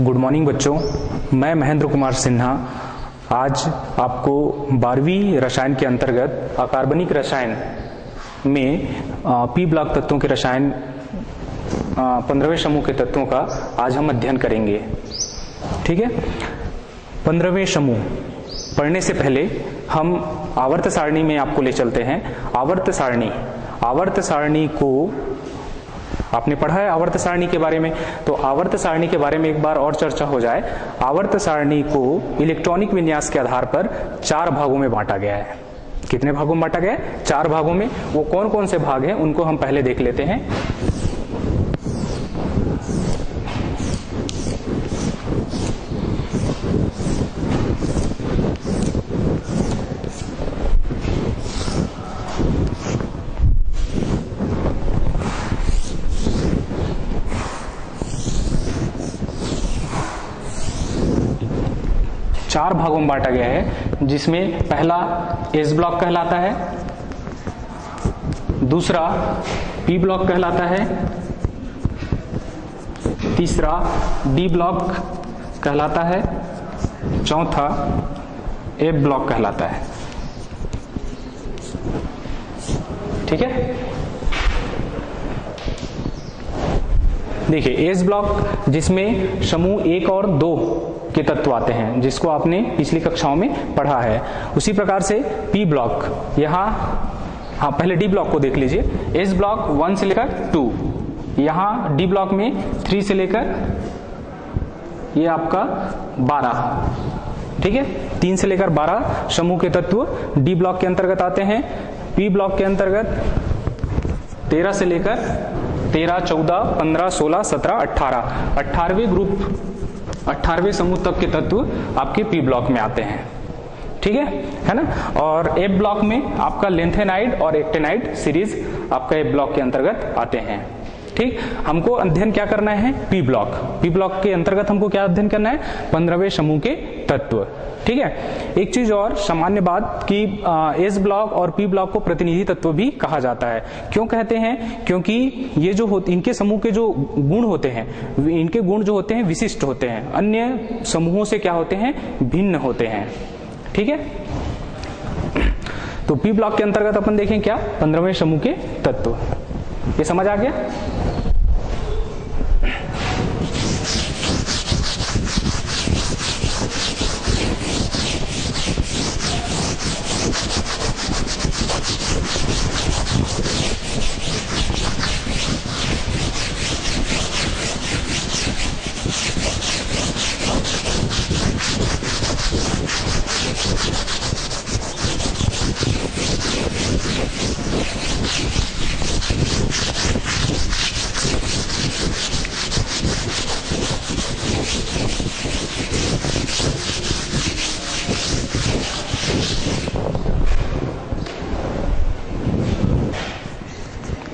Good morning बच्चों, मैं महेंद्र कुमार सिन्हा आज आपको 12वीं रसायन के अंतर्गत अकार्बनिक रसायन में पी ब्लॉक तत्वों के रसायन 15वें समूह के तत्वों का आज हम अध्ययन करेंगे। ठीक है, 15वें समूह पढ़ने से पहले हम आवर्त सारणी में आपको ले चलते हैं। आवर्त सारणी को आपने पढ़ा है आवर्त सारणी के बारे में, तो आवर्त सारणी के बारे में एक बार और चर्चा हो जाए। आवर्त सारणी को इलेक्ट्रॉनिक विन्यास के आधार पर 4 भागों में बांटा गया है। कितने भागों में बांटा गया है? 4 भागों में। वो कौन कौन से भाग हैं उनको हम पहले देख लेते हैं। चार भागों में बांटा गया है, जिसमें पहला एस ब्लॉक कहलाता है, दूसरा पी ब्लॉक कहलाता है, तीसरा डी ब्लॉक कहलाता है, चौथा एफ ब्लॉक कहलाता है। ठीक है, देखिए एस ब्लॉक जिसमें समूह 1 और 2 के तत्व आते हैं, जिसको आपने पिछली कक्षाओं में पढ़ा है। उसी प्रकार से पी ब्लॉक, यहाँ पहले डी ब्लॉक को देख लीजिए। एस ब्लॉक 1 से लेकर 2, यहाँ डी ब्लॉक में 3 से लेकर ये आपका 12। ठीक है, 3 से लेकर 12 समूह के तत्व डी ब्लॉक के अंतर्गत आते हैं। पी ब्लॉक के अंतर्गत 13 से लेकर 13, 14, 15, 16, 17, 18 18वें ग्रुप 18वें समूह तक के तत्व आपके पी ब्लॉक में आते हैं। ठीक है ना। और एफ ब्लॉक में आपका लेंथेनाइड और एक्टेनाइड सीरीज आपका एफ ब्लॉक के अंतर्गत आते हैं। ठीक, हमको अध्ययन क्या करना है? पी ब्लॉक के अंतर्गत हमको क्या अध्ययन करना है? 15वें समूह के तत्व। ठीक है, एक चीज और सामान्य बात कि एस ब्लॉक और पी ब्लॉक को प्रतिनिधि तत्व भी कहा जाता है। क्यों कहते हैं? क्योंकि ये जो इनके समूह के जो गुण होते हैं, इनके गुण जो होते हैं विशिष्ट होते हैं, अन्य समूहों से क्या होते हैं? भिन्न होते हैं। ठीक है, तो पी ब्लॉक के अंतर्गत अपन देखें क्या? 15वें समूह के तत्व। ये समझ आ गया?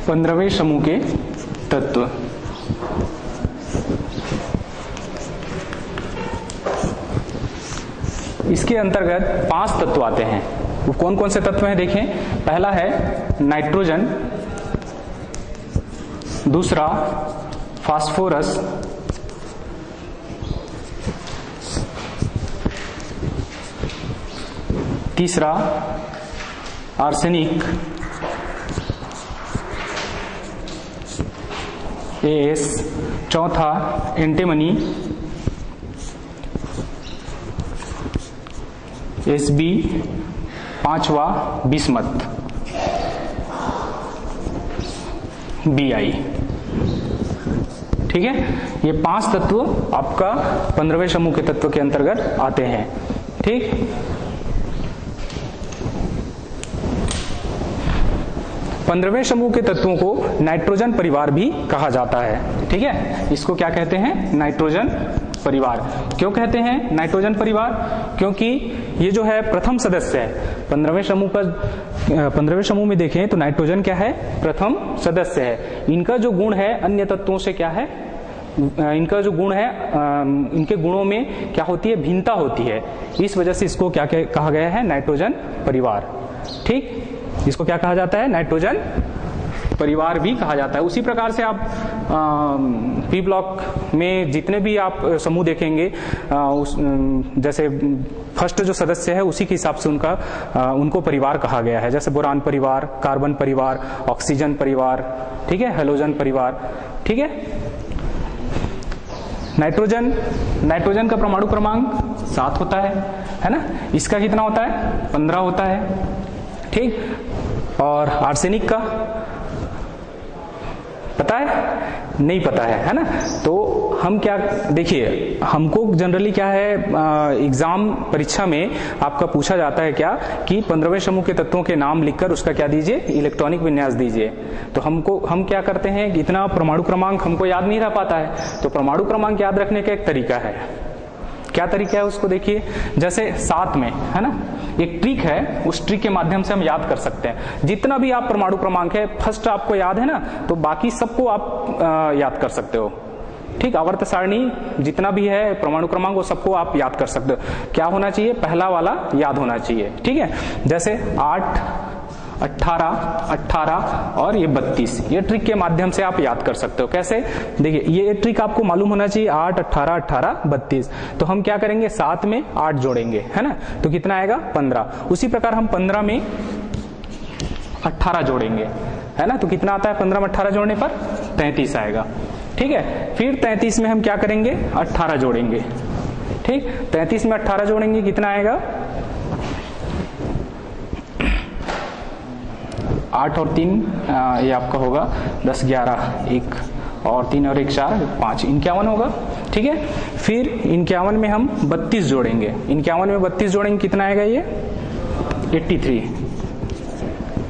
पंद्रहवें समूह के तत्व। इसके अंतर्गत 5 तत्व आते हैं। वो कौन कौन से तत्व हैं देखें। पहला है नाइट्रोजन, दूसरा फास्फोरस, तीसरा आर्सेनिक, एस, चौथा एंटीमनी, एसबी, पांचवा बिस्मथ, बीआई। ठीक है, ये 5 तत्व आपका 15वें समूह के तत्व के अंतर्गत आते हैं। ठीक, पंद्रहवें समूह के तत्वों को नाइट्रोजन परिवार भी कहा जाता है। ठीक है, इसको क्या कहते हैं? नाइट्रोजन परिवार। क्यों कहते हैं नाइट्रोजन परिवार? क्योंकि ये जो है प्रथम सदस्य है 15वें समूह का। 15वें समूह में देखें तो नाइट्रोजन क्या है? प्रथम सदस्य है। इनका जो गुण है अन्य तत्वों से क्या है? इनका जो गुण है, इनके गुणों में क्या होती है? भिन्नता होती है। इस वजह से इसको क्या कहा गया है? नाइट्रोजन परिवार। ठीक, इसको क्या कहा जाता है? नाइट्रोजन परिवार भी कहा जाता है। उसी प्रकार से आप पी ब्लॉक में जितने भी आप समूह देखेंगे, जैसे फर्स्ट जो सदस्य है उसी के हिसाब से उनको परिवार कहा गया है। जैसे बोरान परिवार, कार्बन परिवार, ऑक्सीजन परिवार, ठीक है, हेलोजन परिवार, ठीक है। नाइट्रोजन का परमाणु क्रमांक 7 होता है ना। इसका कितना होता है? 15 होता है, ठीक। और आर्सेनिक का पता है? नहीं पता है ना। तो हम क्या, देखिए हमको जनरली क्या है, एग्जाम परीक्षा में आपका पूछा जाता है क्या कि 15वें समूह के तत्वों के नाम लिखकर उसका क्या दीजिए, इलेक्ट्रॉनिक विन्यास दीजिए। तो हम क्या करते हैं, इतना परमाणु क्रमांक हमको याद नहीं रह पाता है। तो परमाणु क्रमांक याद रखने का एक तरीका है। क्या तरीका है उसको देखिए। जैसे 7 में है ना, एक ट्रिक है, उस ट्रिक के माध्यम से हम याद कर सकते हैं। जितना भी आप परमाणु क्रमांक है, फर्स्ट आपको याद है ना, तो बाकी सबको आप याद कर सकते हो, ठीक। आवर्त सारणी जितना भी है परमाणु क्रमांक, वो सबको आप याद कर सकते हो। क्या होना चाहिए? पहला वाला याद होना चाहिए, ठीक है। जैसे 8, 18 और ये 32, ये ट्रिक के माध्यम से आप याद कर सकते हो। कैसे? देखिए ये ट्रिक आपको मालूम होना चाहिए। 8, 18, 32। तो हम क्या करेंगे, 7 में 8 जोड़ेंगे, है ना, तो कितना आएगा? 15। उसी प्रकार हम 15 में 18 जोड़ेंगे, है ना, तो कितना आता है? 15 में 18 जोड़ने पर 33 आएगा, ठीक है। फिर 33 में हम क्या करेंगे, 18 जोड़ेंगे, ठीक। 33 में 18 जोड़ेंगे, कितना आएगा? 8 और 3 ये आपका होगा 10, 11, 1 और 3 और 1 4, 5, 51 होगा, ठीक है। फिर 51 में हम 32 जोड़ेंगे, 51 में 32 जोड़ेंगे, कितना आएगा? ये 83,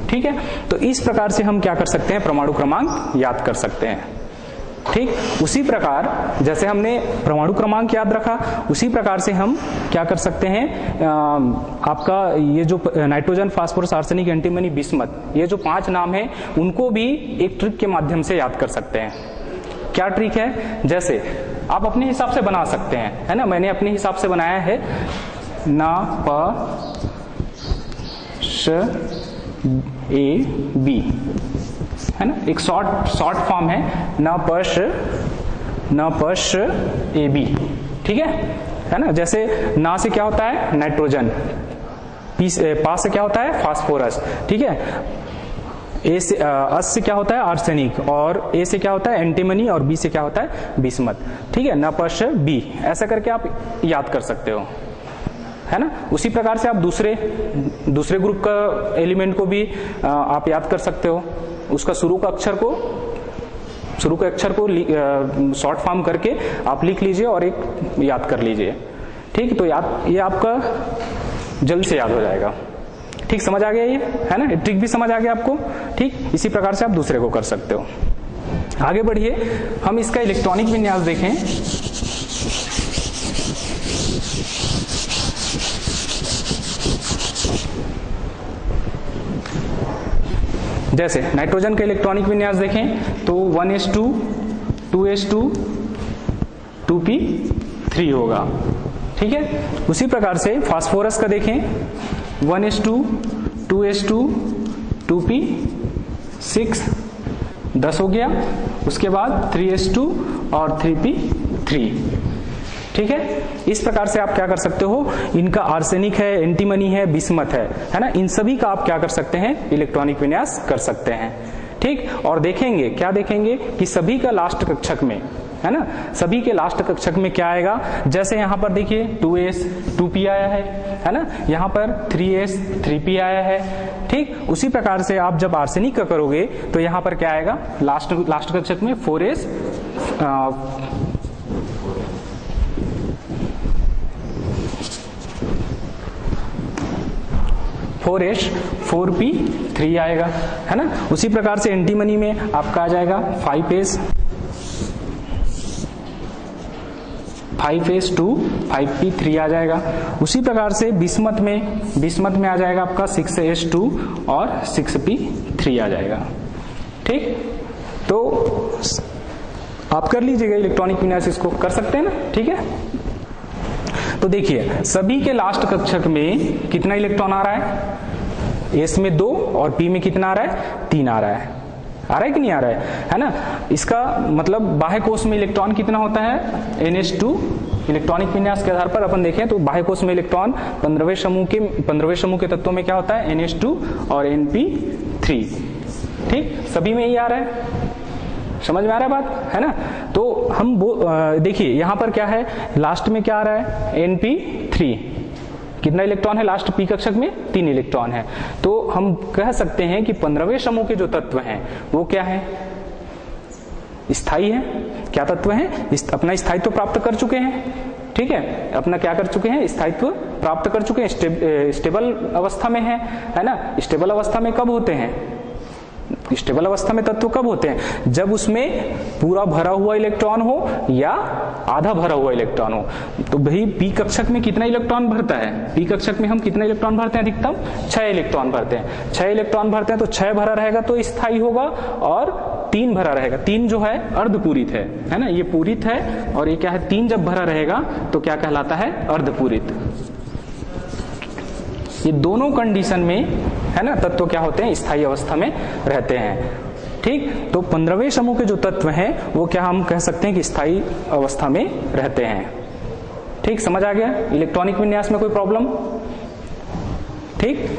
ठीक है। तो इस प्रकार से हम क्या कर सकते हैं, परमाणु क्रमांक याद कर सकते हैं, ठीक। उसी प्रकार जैसे हमने परमाणु क्रमांक याद रखा, उसी प्रकार से हम क्या कर सकते हैं, आपका ये जो nitrogen, phosphorus, arsenic, antimony, bismuth, ये जो 5 नाम है, उनको भी एक ट्रिक के माध्यम से याद कर सकते हैं। क्या ट्रिक है? जैसे आप अपने हिसाब से बना सकते हैं, है ना। मैंने अपने हिसाब से बनाया है, ना प श ए बी, है ना, एक शॉर्ट फॉर्म है, न पश ए बी, ठीक है ना। जैसे ना से क्या होता है? नाइट्रोजन, पा से क्या होता है? फास्फोरस, ठीक है। ए से अस से क्या होता है? आर्सेनिक, और ए से क्या होता है? एंटीमनी, और बी से क्या होता है? बिस्मथ, ठीक है। न पश बी, ऐसा करके आप याद कर सकते हो, है ना। उसी प्रकार से आप दूसरे ग्रुप का एलिमेंट को भी आप याद कर सकते हो। उसका शुरू के अक्षर को शॉर्ट फॉर्म करके आप लिख लीजिए और एक याद कर लीजिए, ठीक। तो ये आपका जल्द से याद हो जाएगा, ठीक। समझ आ गया ये, है ना, ट्रिक भी समझ आ गया आपको, ठीक। इसी प्रकार से आप दूसरे को कर सकते हो। आगे बढ़िए, हम इसका इलेक्ट्रॉनिक विन्यास देखें। जैसे नाइट्रोजन का इलेक्ट्रॉनिक विन्यास देखें तो 1s2, 2s2, 2p3 होगा, ठीक है। उसी प्रकार से फास्फोरस का देखें, 1s2, 2s2, 2p6, 10 हो गया। उसके बाद 3s2 और 3p3, ठीक है। इस प्रकार से आप क्या कर सकते हो, इनका आर्सेनिक है, एंटीमनी है, बिस्मथ है ना, इन सभी का आप क्या कर सकते हैं, इलेक्ट्रॉनिक विन्यास कर सकते हैं, ठीक। और देखेंगे, क्या देखेंगे कि सभी का लास्ट कक्षक में, है ना, सभी के लास्ट कक्षक में क्या आएगा। जैसे यहां पर देखिए 2s 2p आया है ना, यहां पर 3s 3p आया है, ठीक। उसी प्रकार से आप जब आर्सेनिक का करोगे तो यहां पर क्या आएगा, लास्ट कक्षक में 4s 4s 4p3 आएगा, है ना। उसी प्रकार से एंटीमनी में आपका आ जाएगा 5s2 5p3 आ जाएगा। उसी प्रकार से बिस्मथ में आ जाएगा आपका 6s2 और 6p3 आ जाएगा, ठीक। तो आप कर लीजिएगा इलेक्ट्रॉनिक विन्यास, इसको कर सकते हैं ना, ठीक है। तो देखिए सभी के लास्ट कक्षक में कितना इलेक्ट्रॉन आ रहा है, एस में 2 और पी में कितना आ रहा है, 3 आ रहा आ रहा है कि नहीं आ रहा है ना। इसका मतलब बाह्य कोश में इलेक्ट्रॉन कितना होता है, NH2। इलेक्ट्रॉनिक विन्यास के आधार पर अपन देखें तो बाह्य कोश में इलेक्ट्रॉन 15वें समूह के तत्वों में क्या होता है, NH2 और Np3। ठीक, सभी में ही आ रहा है, समझ में आ रहा है बात, है ना। तो हम देखिए यहां पर क्या है, लास्ट में क्या आ रहा है, Np3। कितना इलेक्ट्रॉन है लास्ट पी कक्षक में, 3 इलेक्ट्रॉन है। तो हम कह सकते हैं कि 15वें समूह के जो तत्व हैं वो क्या है, स्थायी है। क्या तत्व है, अपना स्थायित्व प्राप्त कर चुके हैं। ठीक है, अपना क्या कर चुके हैं, स्थायित्व प्राप्त कर चुके हैं, स्टेबल अवस्था में है ना। स्टेबल अवस्था में कब होते हैं, स्टेबल अवस्था में तत्व कब होते हैं, जब उसमें पूरा भरा हुआ इलेक्ट्रॉन हो या आधा भरा हुआ इलेक्ट्रॉन हो। तो भाई पी कक्षक में कितना इलेक्ट्रॉन भरता है, पी कक्षक में हम कितना इलेक्ट्रॉन भरते हैं, अधिकतम 6 इलेक्ट्रॉन भरते हैं। 6 इलेक्ट्रॉन भरते हैं तो 6 भरा रहेगा तो स्थायी होगा, और 3 भरा रहेगा। 3 जो है अर्धपूरित है ना, ये पूरित है और ये क्या है, 3 जब भरा रहेगा तो क्या कहलाता है, अर्धपूरित। ये दोनों कंडीशन में है ना तत्व क्या होते हैं, स्थायी अवस्था में रहते हैं। ठीक, तो 15वें समूह के जो तत्व हैं वो क्या हम कह सकते हैं कि स्थायी अवस्था में रहते हैं। ठीक, समझ आ गया इलेक्ट्रॉनिक विन्यास में कोई प्रॉब्लम। ठीक,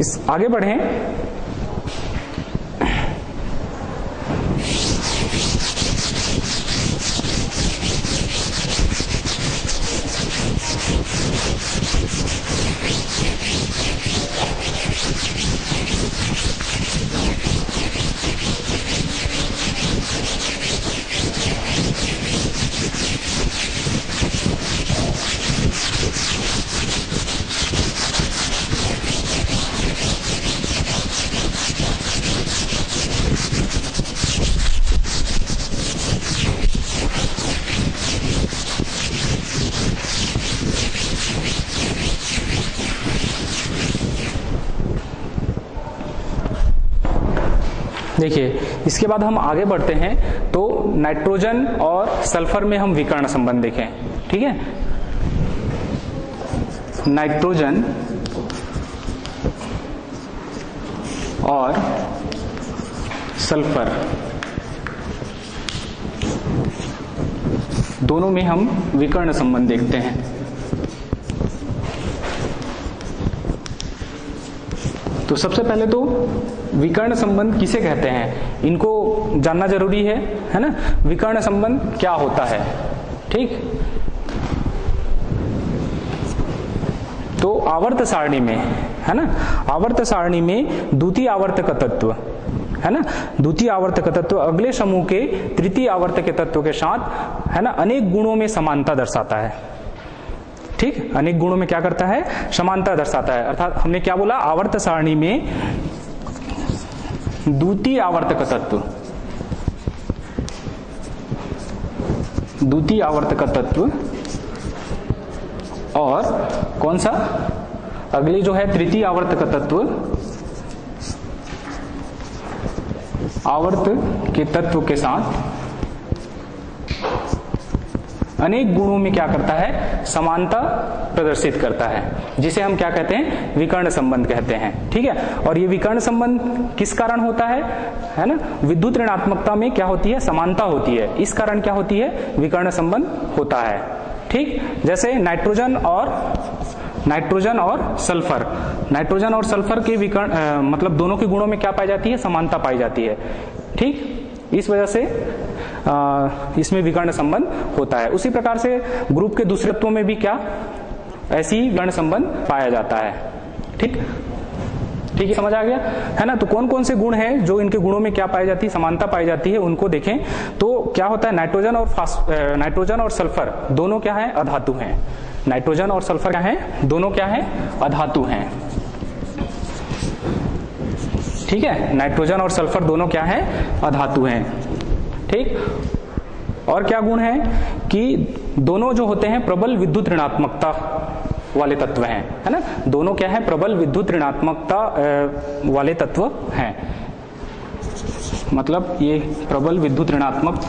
इस आगे बढ़ें। देखिए इसके बाद हम आगे बढ़ते हैं तो नाइट्रोजन और सल्फर में हम विकर्ण संबंध देखें। ठीक है, नाइट्रोजन और सल्फर दोनों में हम विकर्ण संबंध देखते हैं। तो सबसे पहले तो विकर्ण संबंध किसे कहते हैं, इनको जानना जरूरी है ना। विकर्ण संबंध क्या होता है, ठीक। तो आवर्त सारणी में है ना, आवर्त सारणी में द्वितीय आवर्तक तत्व है ना, द्वितीय आवर्तक तत्व अगले समूह के तृतीय आवर्तक तत्व के साथ है ना अनेक गुणों में समानता दर्शाता है। ठीक, अनेक गुणों में क्या करता है, समानता दर्शाता है। अर्थात हमने क्या बोला, आवर्त सारणी में द्वितीय आवर्तक तत्व, द्वितीय आवर्तक तत्व और कौन सा, अगले जो है तृतीय आवर्तक तत्व, आवर्त के तत्व के साथ अनेक गुणों में क्या करता है, समानता प्रदर्शित करता है, जिसे हम क्या कहते हैं, विकर्ण संबंध कहते हैं। ठीक है, और ये विकर्ण संबंध किस कारण होता है ना, विद्युत ऋणात्मकता में क्या होती है, समानता होती है, इस कारण क्या होती है, विकर्ण संबंध होता है। ठीक, जैसे नाइट्रोजन और सल्फर, नाइट्रोजन और सल्फर के विकर्ण मतलब दोनों के गुणों में क्या पाई जाती है, समानता पाई जाती है। ठीक, इस वजह से इसमें विकर्ण संबंध होता है। उसी प्रकार से ग्रुप के दूसरे तत्वों में भी क्या ऐसी विकर्ण संबंध पाया जाता है। ठीक, ठीक है, समझ आ गया है ना। तो कौन कौन से गुण हैं जो इनके गुणों में क्या पाई जाती है, समानता पाई जाती है, उनको देखें। तो क्या होता है, नाइट्रोजन और सल्फर दोनों क्या है, अधातु हैं। नाइट्रोजन और सल्फर क्या है, दोनों क्या है, अधातु हैं। ठीक है, नाइट्रोजन और सल्फर दोनों क्या है, अधातु हैं। ठीक, और क्या गुण है कि दोनों जो होते हैं प्रबल विद्युत ऋणात्मकता वाले तत्व हैं, है ना। दोनों क्या है, प्रबल विद्युत ऋणात्मकता वाले तत्व हैं। मतलब ये प्रबल विद्युत ऋणात्मकता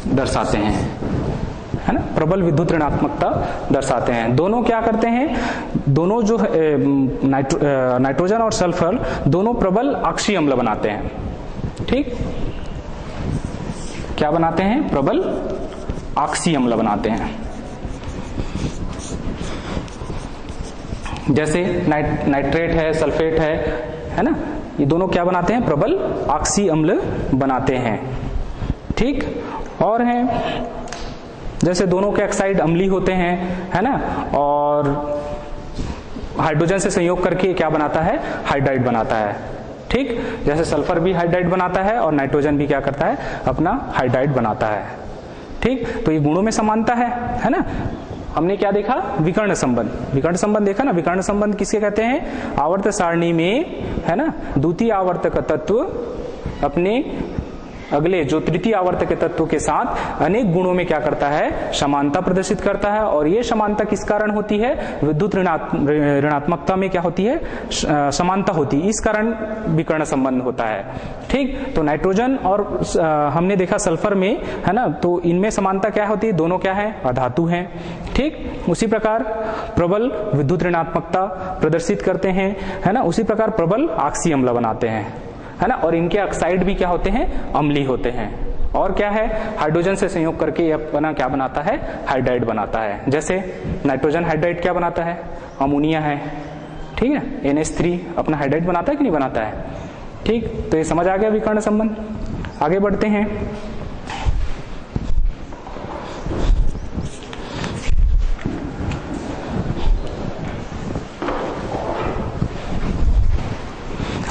दर्शाते हैं, है ना, प्रबल विद्युत ऋणात्मकता दर्शाते हैं। दोनों क्या करते हैं, दोनों जो नाइट्रोजन और सल्फर दोनों प्रबल अक्षीय अम्ल बनाते हैं। ठीक, क्या बनाते हैं, प्रबल अक्षीय अम्ल बनाते हैं। जैसे नाइट्रेट है, सल्फेट है ना, ये दोनों क्या बनाते हैं, प्रबल अक्षीय अम्ल बनाते हैं। ठीक, और हैं जैसे दोनों के ऑक्साइड अम्लीय होते हैं, है ना, और हाइड्रोजन से संयोग करके क्या बनाता है, हाइड्राइड बनाता है। ठीक, जैसे सल्फर भी हाइड्राइड बनाता है और नाइट्रोजन भी क्या करता है, अपना हाइड्राइड बनाता है। ठीक, तो ये गुणों में समानता है ना। हमने क्या देखा, विकर्ण संबंध, विकर्ण संबंध देखा ना। विकर्ण संबंध किसके कहते हैं, आवर्त सारणी में, है ना, द्वितीय आवर्तक तत्व अपने अगले जो तृतीय आवर्तक तत्व के साथ अनेक गुणों में क्या करता है, समानता प्रदर्शित करता है। और ये समानता किस कारण होती है, विद्युत ऋणात्मकता में क्या होती है, समानता होती है, इस कारण विकर्ण संबंध होता है। ठीक, तो नाइट्रोजन और हमने देखा सल्फर में, है ना, तो इनमें समानता क्या होती है, दोनों क्या है, अधातु हैं। ठीक, उसी प्रकार प्रबल विद्युत ऋणात्मकता प्रदर्शित करते हैं, है ना, उसी प्रकार प्रबल अक्षीय अम्ल बनाते हैं, है ना, और इनके ऑक्साइड भी क्या होते हैं, अम्लीय होते हैं। और क्या है, हाइड्रोजन से संयोग करके ये अपना क्या बनाता है, हाइड्राइड बनाता है। जैसे नाइट्रोजन हाइड्राइड क्या बनाता है, अमोनिया है। ठीक है, NH3 अपना हाइड्राइड बनाता है कि नहीं बनाता है। ठीक, तो ये समझ आ गया विकर्ण संबंध। आगे बढ़ते हैं।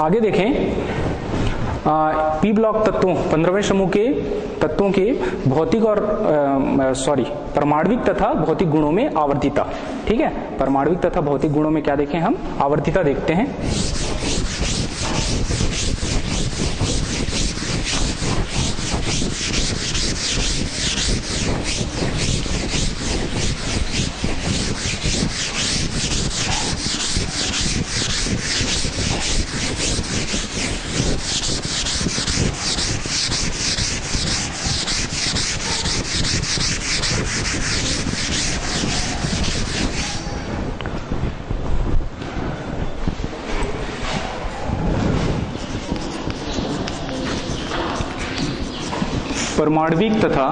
आगे देखें, पी ब्लॉक तत्वों 15वें समूह के तत्वों के भौतिक और परमाणविक तथा भौतिक गुणों में आवर्तिता। ठीक है, परमाणविक तथा भौतिक गुणों में क्या देखें हम, आवर्तिता देखते हैं। परमाणविक तथा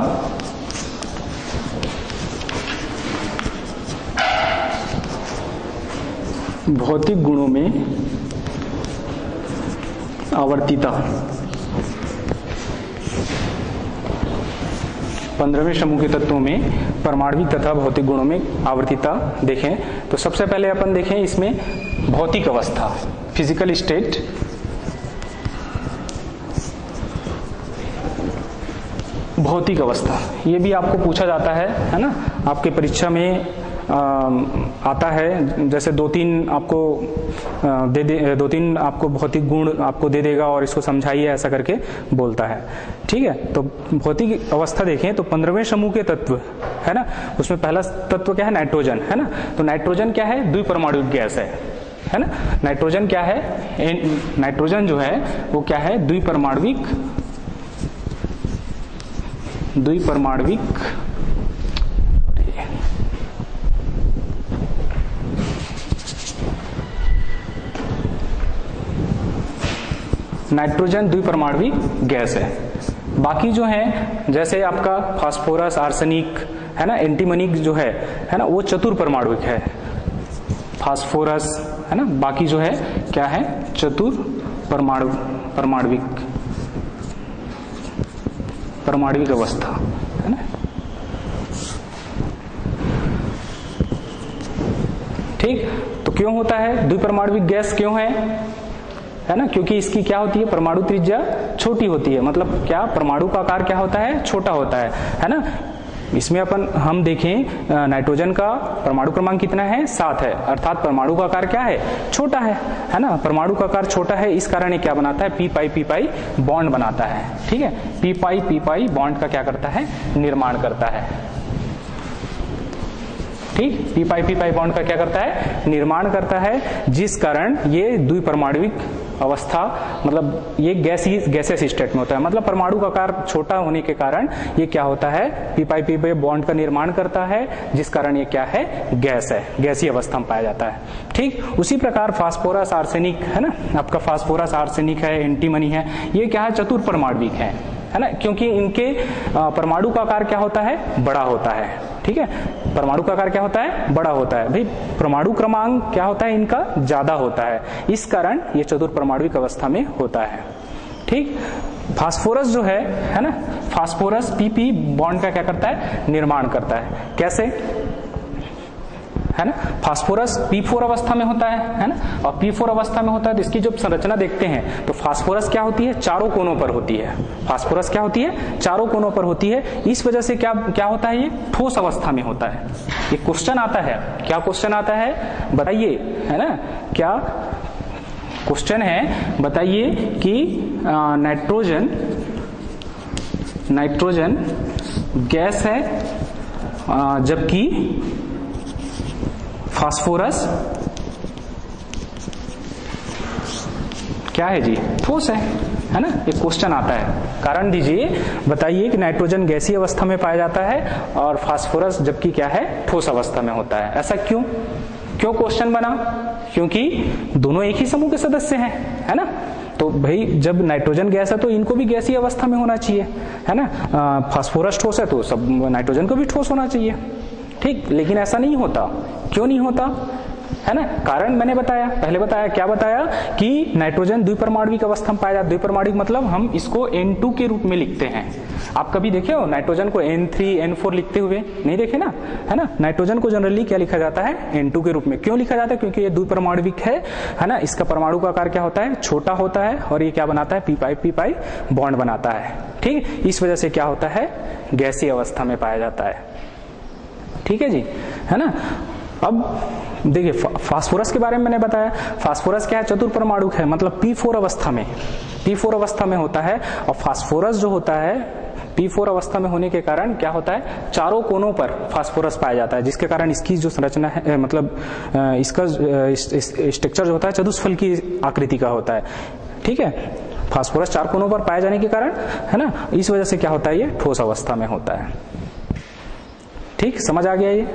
भौतिक गुणों में आवर्तिता। 15वें समूह के तत्वों में परमाणविक तथा भौतिक गुणों में आवर्तिता देखें तो सबसे पहले अपन देखें इसमें भौतिक अवस्था, फिजिकल स्टेट। भौतिक अवस्था ये भी आपको पूछा जाता है ना, आपके परीक्षा में आता है। जैसे दो तीन आपको भौतिक गुण आपको दे देगा और इसको समझाइए ऐसा करके बोलता है। ठीक है, तो भौतिक अवस्था देखें तो 15वें समूह के तत्व है ना, उसमें पहला तत्व क्या है, नाइट्रोजन है ना। तो नाइट्रोजन क्या है, द्विपरमाणुक गैस है ना। नाइट्रोजन क्या है, नाइट्रोजन जो है वो क्या है, द्विपरमाणुक नाइट्रोजन द्विपरमाणुक गैस है। बाकी जो है जैसे आपका फास्फोरस, आर्सेनिक है ना, एंटीमनी जो है ना, वो चतुर्परमाणुक है। फास्फोरस है ना, बाकी जो है क्या है, परमाणुक अवस्था है ना। ठीक, तो क्यों होता है द्विपरमाणुक गैस, क्यों है ना, क्योंकि इसकी क्या होती है, परमाणु त्रिज्या छोटी होती है। मतलब क्या, परमाणु का आकार क्या होता है, छोटा होता है ना। इसमें हम देखें नाइट्रोजन का परमाणु क्रमांक कितना है, 7 है, अर्थात परमाणु का आकार क्या है, छोटा है ना। परमाणु का आकार छोटा है, इस कारण ये क्या बनाता है, पी पाई बॉन्ड बनाता है। ठीक है, पी पाई बॉन्ड का क्या करता है, निर्माण करता है। ठीक, पी पाई बॉन्ड का क्या करता है, निर्माण करता है, जिस कारण ये द्विपरमाणुक अवस्था, मतलब ये गैसियस स्टेट में होता है, मतलब परमाणु का आकार छोटा होने के कारण ये क्या होता है, पी पाई पी पाई बॉन्ड का निर्माण करता है, जिस कारण ये क्या है, गैस है, गैसीय अवस्था में पाया जाता है। ठीक उसी प्रकार फास्फोरस आर्सेनिक है ना, आपका फास्फोरस आर्सेनिक है, एंटीमनी है, ये क्या है, चतुर्परमाण्विक है ना, क्योंकि इनके परमाणु का आकार क्या होता है, बड़ा होता है। ठीक है, परमाणु का आकार क्या होता है, बड़ा होता है भाई, परमाणु क्रमांक क्या होता है इनका, ज्यादा होता है, इस कारण ये चतुर्परमाण्विक अवस्था में होता है। ठीक, फास्फोरस जो है ना, फास्फोरस पीपी बॉन्ड का क्या करता है, निर्माण करता है। कैसे, है ना, फास्फोरस P4 अवस्था में होता है ना, और P4 अवस्था में होता है तो इसकी जब संरचना देखते हैं तो फास्फोरस क्या होती है, चारों कोनों पर होती है। फास्फोरस क्या होती है, चारों कोनों पर होती है। इस वजह से क्या होता है, ये ठोस अवस्था में होता है। ये क्वेश्चन आता है, क्या क्वेश्चन आता है बताइए, है ना, क्या क्वेश्चन है बताइए कि नाइट्रोजन गैस है जबकि फास्फोरस क्या है जी, ठोस है ना, ये क्वेश्चन आता है। कारण दीजिए, बताइए कि नाइट्रोजन गैसीय अवस्था में पाया जाता है और फास्फोरस जबकि क्या है, ठोस अवस्था में होता है। ऐसा क्यों क्वेश्चन बना, क्योंकि दोनों एक ही समूह के सदस्य हैं, है ना, तो भाई जब नाइट्रोजन गैस है तो इनको भी गैसीय अवस्था में होना चाहिए, है ना, फास्फोरस ठोस है तो सब नाइट्रोजन को भी ठोस होना चाहिए। ठीक, लेकिन ऐसा नहीं होता। क्यों नहीं होता, है ना, कारण मैंने बताया, पहले बताया, क्या बताया कि नाइट्रोजन द्विपरमाण्विक अवस्था में पाया जाता है। द्विपरमाण्विक मतलब हम इसको N2 के रूप में लिखते हैं। आप कभी देखे हो नाइट्रोजन को N3 N4 लिखते हुए, नहीं देखे ना, है ना, नाइट्रोजन को जनरली क्या लिखा जाता है, N2 के रूप में। क्यों लिखा जाता है, क्योंकि ये द्विपरमाण्विक है ना, इसका परमाणु का आकार क्या होता है, छोटा होता है, और ये क्या बनाता है, पी पाई बॉन्ड बनाता है। ठीक, इस वजह से क्या होता है, गैसीय अवस्था में पाया जाता है। ठीक है जी, है ना। अब देखिए फास्फोरस के बारे में मैंने बताया, फास्फोरस क्या है, चतुर्परमाणुक है, मतलब P4 अवस्था में होता है। और फास्फोरस जो होता है P4 अवस्था में होने के कारण क्या होता है, चारों कोनों पर फास्फोरस पाया जाता है, जिसके कारण इसकी जो संरचना है, मतलब इसका स्ट्रक्चर जो होता है चतुष्फल की आकृति का होता है। ठीक है, फास्फोरस चार कोनों पर पाए जाने के कारण, है ना, इस वजह से क्या होता है, ये ठोस अवस्था में होता है। ठीक, समझ आ गया ये,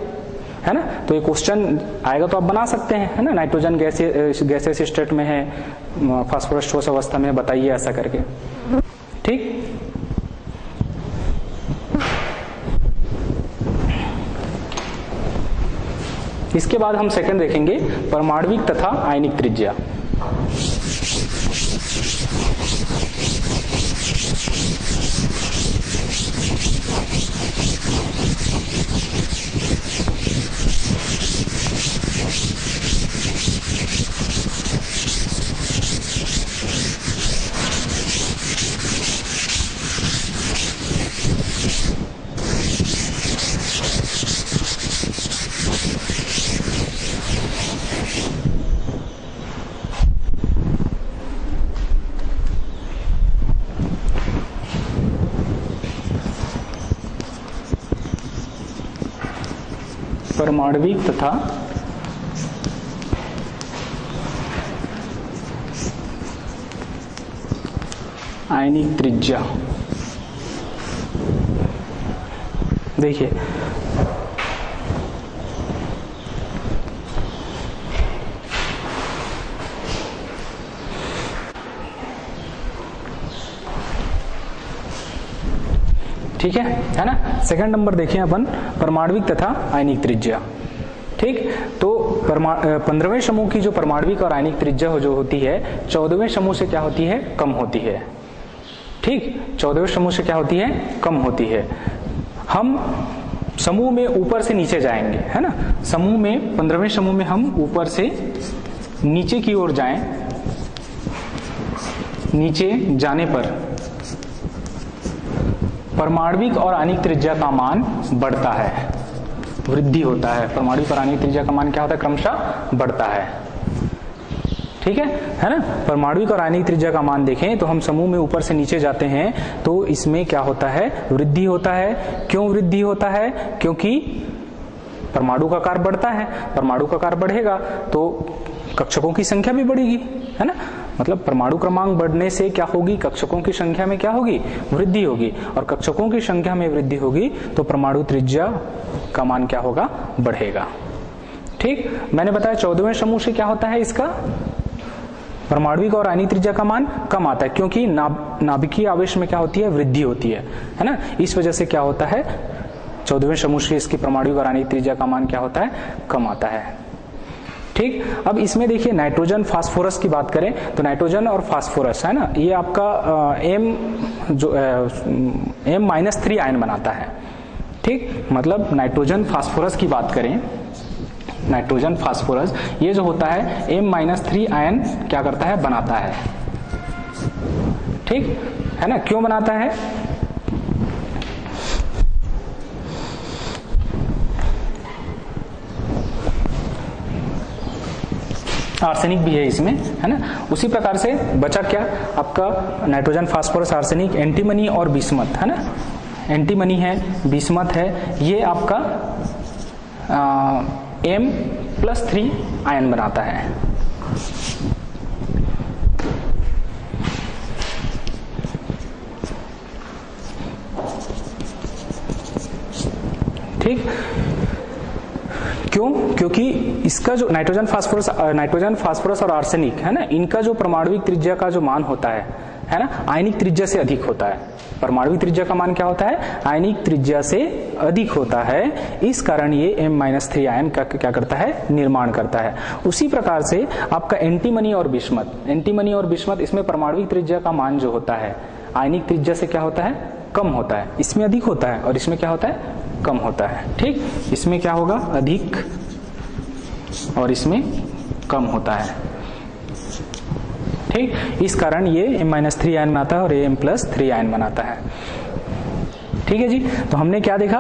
है ना। तो ये क्वेश्चन आएगा तो आप बना सकते हैं, है ना, नाइट्रोजन गैसेस स्टेट में है, फास्फोरस ठोस अवस्था में, बताइए ऐसा करके। ठीक, इसके बाद हम सेकंड देखेंगे, परमाणविक तथा आयनिक त्रिज्या। परमाणविक तथा आयनिक त्रिज्या। देखिए ठीक है ना। सेकंड नंबर देखिए अपन, परमाणविक तथा आयनिक त्रिज्या। ठीक, तो 15वें समूह की जो परमाणविक और आयनिक त्रिज्या जो होती है 14वें समूह से क्या होती है, कम होती है। ठीक, 14वें समूह से क्या होती है, कम होती है। हम समूह में ऊपर से नीचे जाएंगे, है ना, समूह में 15वें समूह में हम ऊपर से नीचे की ओर जाएं, नीचे जाने पर परमाणविक और आयनिक त्रिज्या का मान बढ़ता है, वृद्धि होता है। परमाणविक और आयनिक त्रिज्या का मान क्या होता है, क्रमशः बढ़ता है। ठीक है ना। परमाणविक और आयनिक त्रिज्या का मान देखें तो हम समूह में ऊपर से नीचे जाते हैं तो इसमें क्या होता है, वृद्धि होता है। क्यों वृद्धि होता है, क्योंकि परमाणु का आकार बढ़ता है। परमाणु का आकार बढ़ेगा तो कक्षकों की संख्या भी बढ़ेगी, है ना। मतलब परमाणु क्रमांक बढ़ने से क्या होगी, कक्षकों की संख्या में क्या होगी, वृद्धि होगी, और कक्षकों की संख्या में वृद्धि होगी तो परमाणु त्रिज्या का मान क्या होगा, बढ़ेगा। ठीक, मैंने बताया 14वें समूह से क्या होता है, इसका परमाणुविक और आयनिक त्रिज्या का मान कम आता है, क्योंकि नाभिकीय आवेश में क्या होती है, वृद्धि होती है ना। इस वजह से क्या होता है, 14वें समूह से इसकी परमाणुविक और आयनिक त्रिज्या का मान क्या होता है, कम आता है। ठीक, अब इसमें देखिए नाइट्रोजन फास्फोरस की बात करें तो नाइट्रोजन और फास्फोरस है ना, ये आपका M-3 आयन बनाता है। ठीक, मतलब नाइट्रोजन फास्फोरस की बात करें, नाइट्रोजन फास्फोरस ये जो होता है M-3 आयन क्या करता है, बनाता है। ठीक है ना, क्यों बनाता है, आर्सेनिक भी है इसमें, है ना। उसी प्रकार से बचा क्या आपका नाइट्रोजन फास्फोरस आर्सेनिक, एंटीमनी और बिस्मथ, है ना। एंटीमनी है, बिस्मथ है, ये आपका M+3 आयन बनाता है। ठीक, क्यों, क्योंकि इसका जो नाइट्रोजन फास्फोरस और आर्सेनिक है ना, इनका जो परमाणुविक त्रिज्या का जो मान होता है ना, आयनिक त्रिज्या से अधिक होता है। परमाणुविक त्रिज्या का मान क्या होता है, आयनिक त्रिज्या से अधिक होता है, इस कारण ये M-3 आयन का क्या करता है, निर्माण करता है। उसी प्रकार से आपका एंटीमनी और बिस्मथ, इसमें परमाणुविक त्रिज्या का मान जो होता है आयनिक त्रिज्या से क्या होता है, कम होता है। इसमें अधिक होता है और इसमें क्या होता है, कम होता है। ठीक, इसमें क्या होगा, अधिक और इसमें कम होता है। ठीक, इस कारण ये M-3 आयन बनाता है और ये M+3 आयन बनाता है। ठीक है जी, तो हमने क्या देखा,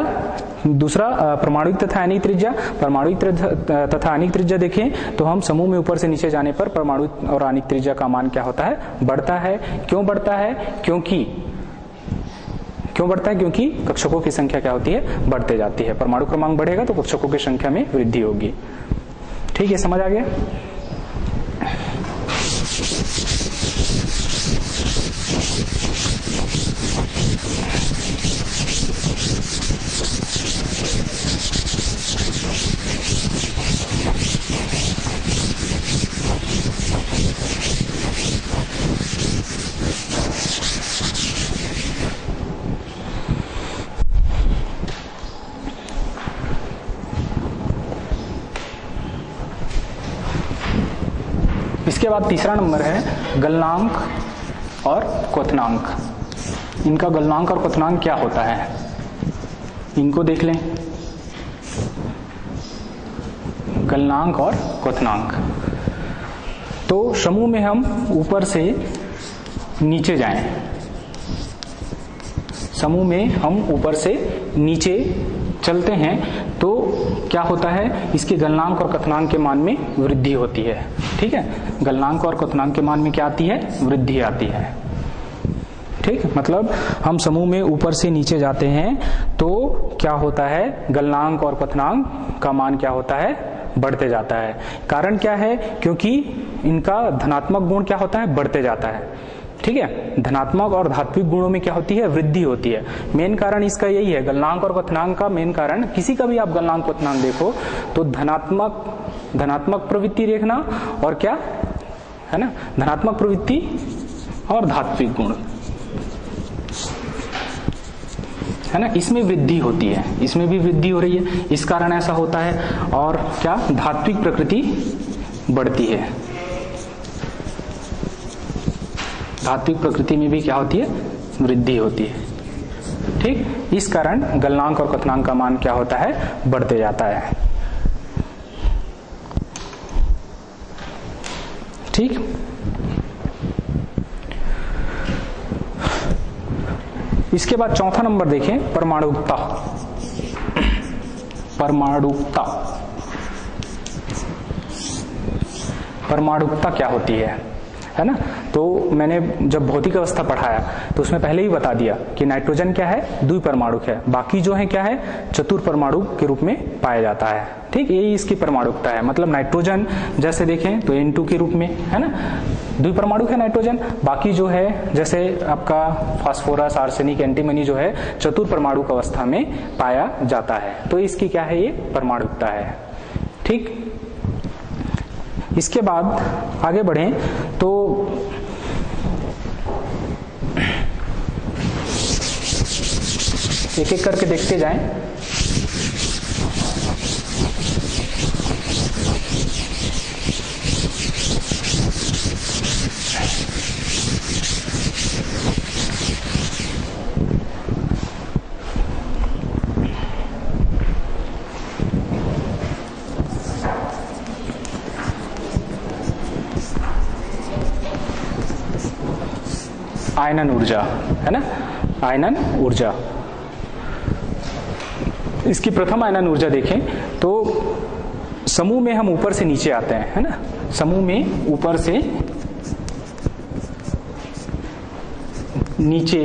दूसरा परमाणुविक तथा आयनिक त्रिज्या। परमाणुविक तथा आयनिक त्रिज्या देखें तो हम समूह में ऊपर से नीचे जाने पर परमाणुविक और आयनिक त्रिज्या का मान क्या होता है, बढ़ता है। क्यों बढ़ता है, क्योंकि कक्षकों की संख्या क्या होती है, बढ़ते जाती है। परमाणु क्रमांक बढ़ेगा तो कक्षकों की संख्या में वृद्धि होगी। ठीक है, समझ आ गया। इसके बाद तीसरा नंबर है गलनांक और क्वथनांक। इनका गलनांक और क्वथनांक क्या होता है, इनको देख लें। गलनांक और क्वथनांक, तो समूह में हम ऊपर से नीचे जाएं, समूह में हम ऊपर से नीचे चलते हैं तो क्या होता है, इसके गलनांक और क्वथनांक के मान में वृद्धि होती है। ठीक है, गलनांक और क्वथनांक के मान में क्या आती है, वृद्धि आती है। ठीक, मतलब हम समूह में ऊपर से नीचे जाते हैं तो क्या होता है, गलनांक और क्वथनांक का मान क्या होता है, बढ़ते जाता है। कारण क्या है, क्योंकि इनका धनात्मक गुण क्या होता है, बढ़ते जाता है। ठीक है, धनात्मक और धात्विक गुणों में क्या होती है, वृद्धि होती है। मेन कारण इसका यही है, गलनांक और क्वथनांक का मेन कारण, किसी का भी आप गलनांक क्वथनांक देखो तो धनात्मक प्रवृत्ति देखना और क्या है ना, धनात्मक प्रवृत्ति और धात्विक गुण, है ना, इसमें वृद्धि होती है, इसमें भी वृद्धि हो रही है, इस कारण ऐसा होता है। और क्या, धात्विक प्रकृति बढ़ती है, धात्विक प्रकृति में भी क्या होती है, वृद्धि होती है। ठीक, इस कारण गलनांक और क्वथनांक का मान क्या होता है, बढ़ते जाता है। ठीक, इसके बाद चौथा नंबर देखें, परमाणुकता। परमाणुकता क्या होती है ना, तो मैंने जब भौतिक अवस्था पढ़ाया तो उसमें पहले ही बता दिया कि नाइट्रोजन क्या है, द्विपरमाणुक है, बाकी जो है क्या है, चतुर्परमाणु के रूप में पाया जाता है। ठीक, यही इसकी परमाणुकता है। मतलब नाइट्रोजन जैसे देखें तो N2 के रूप में है ना, द्विपरमाणुक है नाइट्रोजन। बाकी जो है जैसे आपका फास्फोरस, आर्सेनिक, एंटीमनी जो है चतुर्परमाणुक अवस्था में पाया जाता है। तो इसकी क्या है, ये परमाणुकता है। ठीक, इसके बाद आगे बढ़ें तो एक एक करके देखते जाएं। आयनन ऊर्जा है ना, आयनन ऊर्जा। इसकी प्रथम आयनन ऊर्जा देखें तो समूह में हम ऊपर से नीचे आते हैं, है ना, समूह में ऊपर से नीचे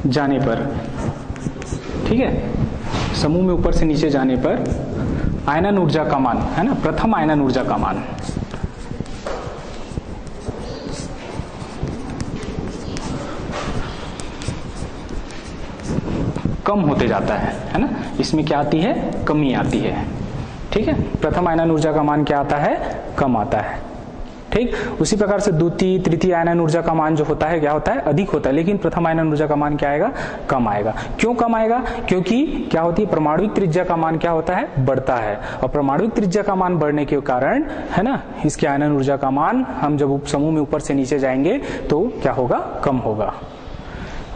जाने पर, ठीक है, समूह में ऊपर से नीचे जाने पर आयनन ऊर्जा का मान है ना, प्रथम आयनन ऊर्जा का मान कम होते जाता है ना। इसमें क्या आती है, कमी आती है। ठीक है, प्रथम आयनन ऊर्जा का मान क्या आता है, कम आता है। ठीक, उसी प्रकार से द्वितीय तृतीय आयनन ऊर्जा का मान जो होता है क्या होता है, अधिक होता है, लेकिन प्रथम आयनन ऊर्जा का मान क्या आएगा, कम आएगा। क्यों कम आएगा, क्योंकि क्या होती है, परमाणुविक त्रिज्या का मान क्या होता है, बढ़ता है, और परमाणुविक त्रिज्या का मान बढ़ने के कारण है ना, इसके आयनन ऊर्जा का मान हम जब समूह में ऊपर से नीचे जाएंगे तो क्या होगा, कम होगा।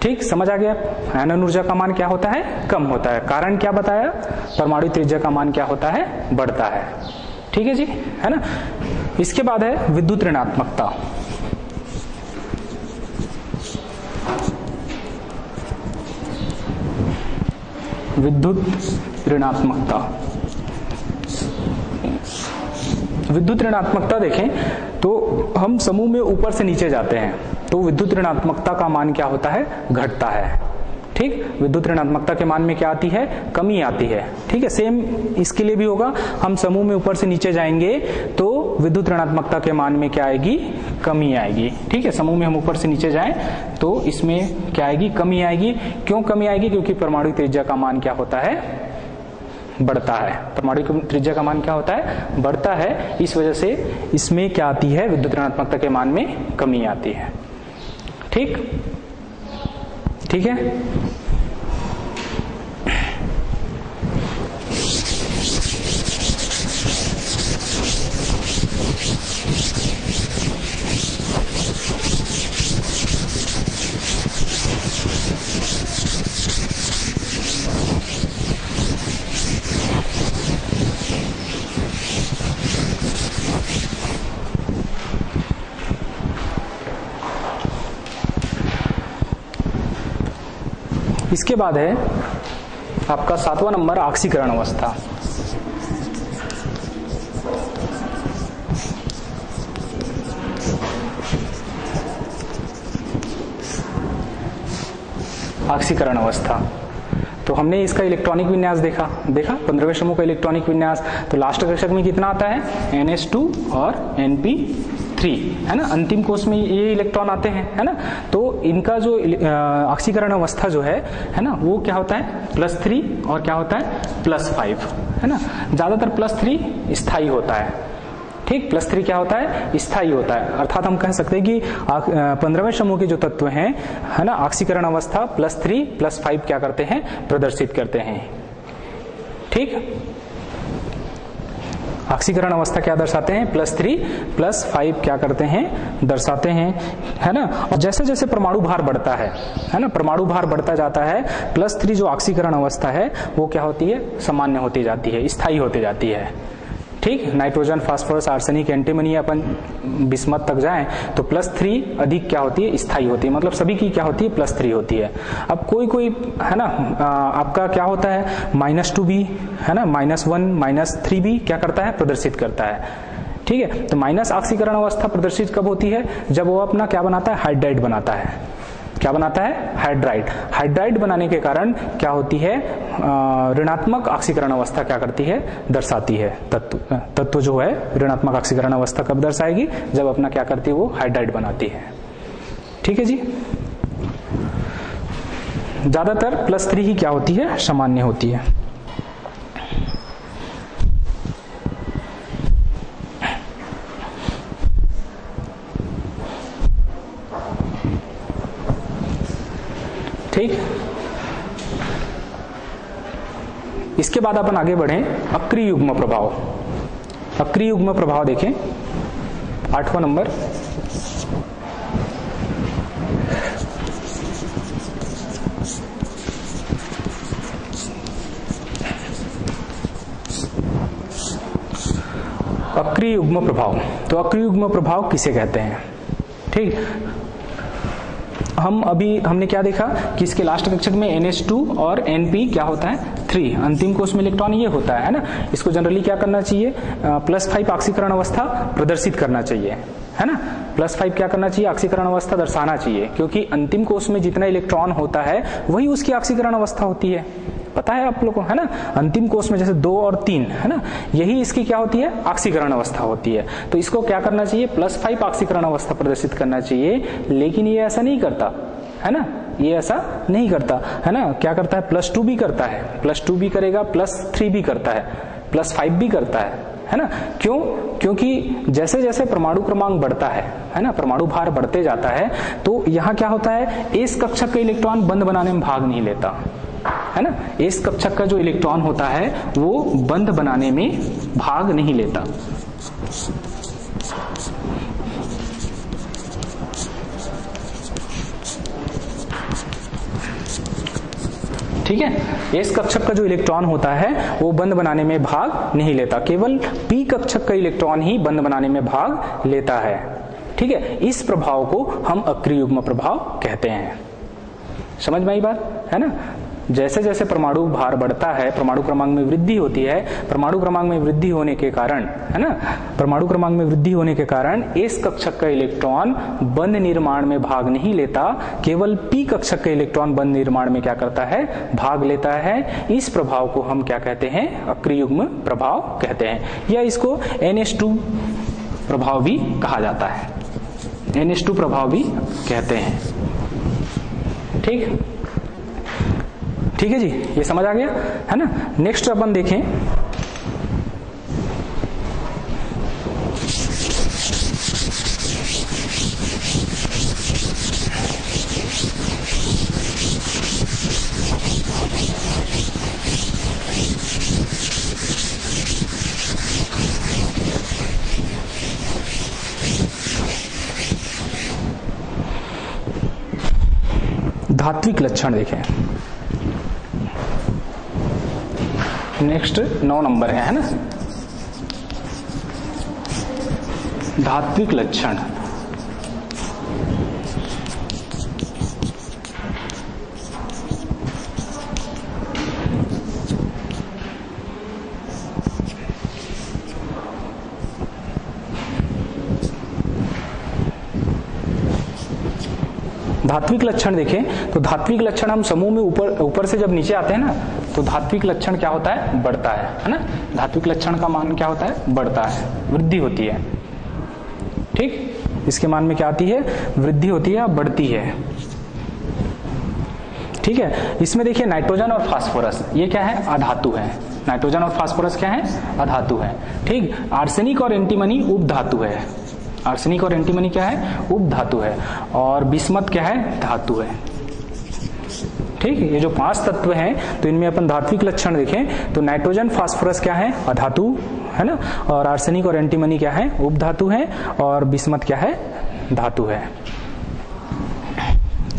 ठीक, समझ आ गया। आयनन ऊर्जा का मान क्या होता है, कम होता है। कारण क्या बताया, परमाणु त्रिज्या का मान क्या होता है, बढ़ता है। ठीक है जी, है ना। इसके बाद है विद्युत ऋणात्मकता। विद्युत ऋणात्मकता, विद्युत ऋणात्मकता देखें तो हम समूह में ऊपर से नीचे जाते हैं तो विद्युत ऋणात्मकता का मान क्या होता है, घटता है। ठीक, विद्युत ऋणात्मकता के मान में क्या आती है, कमी आती है। ठीक है, सेम इसके लिए भी होगा, हम समूह में ऊपर से नीचे जाएंगे तो विद्युत ऋणात्मकता के मान में क्या आएगी, कमी आएगी। ठीक है, समूह में हम ऊपर से नीचे जाएं तो इसमें क्या आएगी, कमी आएगी। क्यों कमी आएगी, क्योंकि परमाणु त्रिज्या का मान क्या होता है, बढ़ता है। परमाणु त्रिज्या का मान क्या होता है, बढ़ता है। इस वजह से इसमें क्या आती है, विद्युत ऋणात्मकता के मान में कमी आती है। ठीक, ठीक है। इसके बाद है आपका 7वां नंबर, ऑक्सीकरण अवस्था। ऑक्सीकरण अवस्था तो हमने इसका इलेक्ट्रॉनिक विन्यास देखा 15वें समूह का इलेक्ट्रॉनिक विन्यास। तो लास्ट कक्षक में कितना आता है, NH2 और NP3, है ना, अंतिम कोष में ये इलेक्ट्रॉन आते हैं, है ना। तो इनका जो ऑक्सीकरण अवस्था जो है ना, वो क्या होता है, +3 और क्या होता है, +5, है ना। ज्यादातर +3 स्थायी होता है। ठीक, +3 क्या होता है, स्थायी होता है। अर्थात हम कह सकते हैं कि 15वें समूह के जो तत्व हैं, है ना, ऑक्सीकरण अवस्था +3 +5 क्या करते हैं, प्रदर्शित करते हैं। ठीक, ऑक्सीकरण अवस्था क्या दर्शाते हैं, +3 +5 क्या करते हैं, दर्शाते हैं, है ना। और जैसे जैसे परमाणु भार बढ़ता है ना, परमाणु भार बढ़ता जाता है, +3 जो ऑक्सीकरण अवस्था है वो क्या होती है, सामान्य होती जाती है, स्थायी होती जाती है। ठीक, नाइट्रोजन, फास्फोरस, आर्सेनिक, एंटीमनी अपन बिस्मथ तक जाएं तो +3 अधिक क्या होती है, स्थायी होती है। मतलब सभी की क्या होती है, +3 होती है। अब कोई कोई है ना, आपका क्या होता है, -2 भी, है ना, -1 -3 भी क्या करता है, प्रदर्शित करता है। ठीक है। तो माइनस ऑक्सीकरण अवस्था प्रदर्शित कब होती है? जब वो अपना क्या बनाता है? हाइड्राइड बनाता है। क्या बनाता है? हाइड्राइड। हाइड्राइड बनाने के कारण क्या होती है? ऋणात्मक ऑक्सीकरण अवस्था क्या करती है? दर्शाती है। तत्व जो है ऋणात्मक ऑक्सीकरण अवस्था कब दर्शाएगी? जब अपना क्या करती है? वो हाइड्राइड बनाती है। ठीक है जी। ज्यादातर +3 ही क्या होती है? सामान्य होती है। ठीक। इसके बाद अपन आगे बढ़ें, अक्रिय युग्म प्रभाव। अक्रिय युग्म प्रभाव देखें, 8वां नंबर। अक्रिय युग्म प्रभाव। तो अक्रिय युग्म प्रभाव किसे कहते हैं? ठीक। हमने क्या देखा कि इसके लास्ट कक्षक में NH2 और NP क्या होता है? 3। अंतिम कोश में इलेक्ट्रॉन ये होता है ना। इसको जनरली क्या करना चाहिए? +5 ऑक्सीकरण अवस्था प्रदर्शित करना चाहिए, है ना। +5 क्या करना चाहिए? ऑक्सीकरण अवस्था दर्शाना चाहिए, क्योंकि अंतिम कोश में जितना इलेक्ट्रॉन होता है वही उसकी ऑक्सीकरण अवस्था होती है। पता है आप लोगों को, है ना। अंतिम कोश में जैसे 2 और 3, है ना, यही इसकी क्या होती है? ऑक्सीकरण अवस्था होती है। तो इसको क्या करना चाहिए? +5 ऑक्सीकरण अवस्था प्रदर्शित करना चाहिए, लेकिन ये ऐसा नहीं करता, है ना। ये ऐसा नहीं करता, है ना। क्या करता है? +2 भी करता है, +2 भी करेगा, +3 भी करता है, +5 भी करता है ना। क्यों? क्योंकि जैसे जैसे परमाणु क्रमांक बढ़ता है ना, परमाणु भार बढ़ते जाता है, तो यहाँ क्या होता है? इस कक्षक का इलेक्ट्रॉन बंध बनाने में भाग नहीं लेता, है ना। इस कक्षक का जो इलेक्ट्रॉन होता है वो बंध बनाने में भाग नहीं लेता। ठीक है। इस कक्षक का जो इलेक्ट्रॉन होता है वो बंध बनाने में भाग नहीं लेता, केवल p कक्षक का इलेक्ट्रॉन ही बंध बनाने में भाग लेता है। ठीक है। इस प्रभाव को हम अक्रिय युग्म प्रभाव कहते हैं। समझ में आई बात, है ना। जैसे जैसे परमाणु भार बढ़ता है, परमाणु क्रमांक में वृद्धि होती है, परमाणु क्रमांक में वृद्धि होने के कारण, है ना, परमाणु क्रमांक में वृद्धि होने के कारण इस कक्षक का इलेक्ट्रॉन बंध निर्माण में भाग नहीं लेता, केवल p कक्षक का इलेक्ट्रॉन बंध निर्माण में क्या करता है? भाग लेता है। इस प्रभाव को हम क्या कहते हैं? अक्रिय युग्म प्रभाव कहते हैं, या इसको NH2 प्रभाव भी कहा जाता है। NH2 प्रभाव भी कहते हैं। ठीक ठीक है जी, ये समझ आ गया, है ना। नेक्स्ट अपन देखें, धात्विक लक्षण देखें। नेक्स्ट 9 नंबर है ना, धात्विक लक्षण। धात्विक लक्षण देखें तो धात्विक लक्षण हम समूह में ऊपर से जब नीचे आते हैं ना, तो धात्विक लक्षण क्या होता है? बढ़ता है ना। धात्विक लक्षण का मान क्या होता है? बढ़ता है, वृद्धि होती है। ठीक, इसके मान में क्या आती है? वृद्धि होती है, बढ़ती है। ठीक है। इसमें देखिए नाइट्रोजन और फास्फोरस, ये क्या है? अधातु है। नाइट्रोजन और फास्फोरस क्या है? अधातु है। ठीक। आर्सेनिक और एंटीमनी उपधातु है। आर्सेनिक और एंटीमनी क्या है? उपधातु है। और बिस्मथ क्या है? धातु है। ठीक, ये जो 5 तत्व हैं, तो इनमें अपन धात्विक लक्षण देखें तो नाइट्रोजन फास्फोरस क्या है? अधातु है ना। और आर्सेनिक और एंटीमनी क्या है? उपधातु है। और बिस्मथ क्या है? धातु है।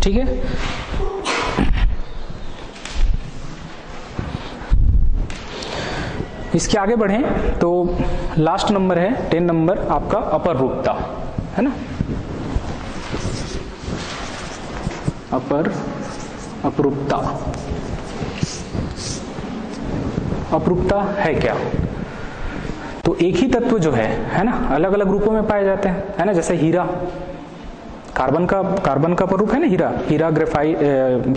ठीक है। इसके आगे बढ़ें तो लास्ट नंबर है 10 नंबर आपका अपर रूपता, है ना। अपरूपता। अपरूपता है क्या? तो एक ही तत्व जो है ना, अलग अलग रूपों में पाए जाते हैं, है ना। जैसे हीरा, कार्बन का अपर रूप है ना हीरा ग्रेफाइट,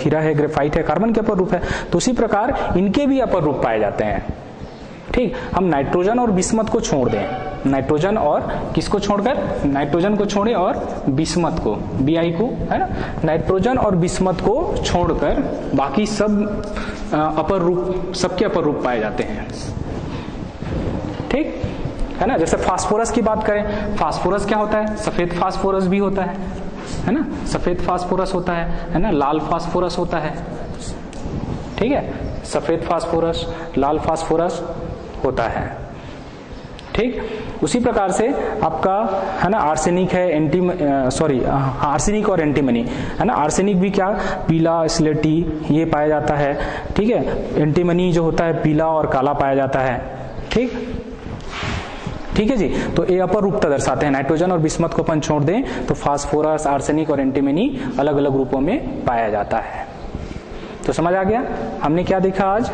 हीरा है, ग्रेफाइट है, कार्बन के अपर रूप है। तो उसी प्रकार इनके भी अपर रूप पाए जाते हैं। ठीक, हम नाइट्रोजन और बिस्मथ को छोड़ दें, नाइट्रोजन और किसको छोड़कर, नाइट्रोजन को छोड़े और बिस्मथ को, Bi को, है ना, नाइट्रोजन और बिस्मथ को छोड़कर बाकी सब अपर रूप, सबके अपर रूप पाए जाते हैं। ठीक है ना। जैसे फास्फोरस की बात करें, फास्फोरस क्या होता है, सफेद फास्फोरस भी होता है ना, सफेद फास्फोरस होता है ना, लाल फास्फोरस होता है। ठीक है, सफेद फास्फोरस, लाल फास्फोरस होता है। ठीक, उसी प्रकार से आपका है ना आर्सेनिक है, आर्सेनिक और एंटीमनी, है ना। आर्सेनिक भी क्या, पीला स्लेटी ये पाया जाता है। ठीक है, एंटीमनी जो होता है पीला और काला पाया जाता है। ठीक है जी। तो ये अपर रूपता दर्शाते हैं। नाइट्रोजन और बिस्मथ को अपन छोड़ दें तो फास्फोरस, आर्सेनिक और एंटीमनी अलग अलग रूपों में पाया जाता है। तो समझ आ गया हमने क्या देखा आज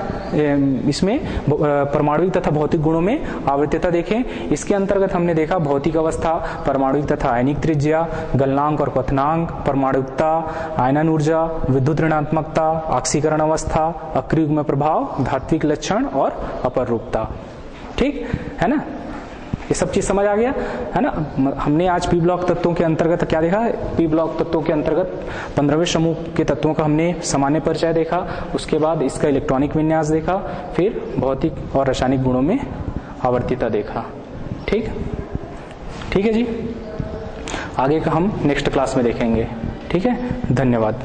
इसमें, परमाणुविक तथा भौतिक गुणों में आवर्त्यता देखें। इसके अंतर्गत हमने देखा भौतिक अवस्था, परमाणुविक तथा आयनिक त्रिज्या, गलनांक और क्वथनांक, परमाणुविकता, आयनन ऊर्जा, विद्युत ऋणात्मकता, ऑक्सीकरण अवस्था, अक्रियुग्म प्रभाव, धात्विक लक्षण और अपर रूपता। ठीक है ना, ये सब चीज समझ आ गया है ना। हमने आज पी ब्लॉक तत्वों के अंतर्गत क्या देखा, पी ब्लॉक तत्वों के अंतर्गत 15वें समूह के तत्वों का हमने सामान्य परिचय देखा, उसके बाद इसका इलेक्ट्रॉनिक विन्यास देखा, फिर भौतिक और रासायनिक गुणों में आवर्त्यता देखा। ठीक है जी, आगे का हम नेक्स्ट क्लास में देखेंगे। ठीक है, धन्यवाद।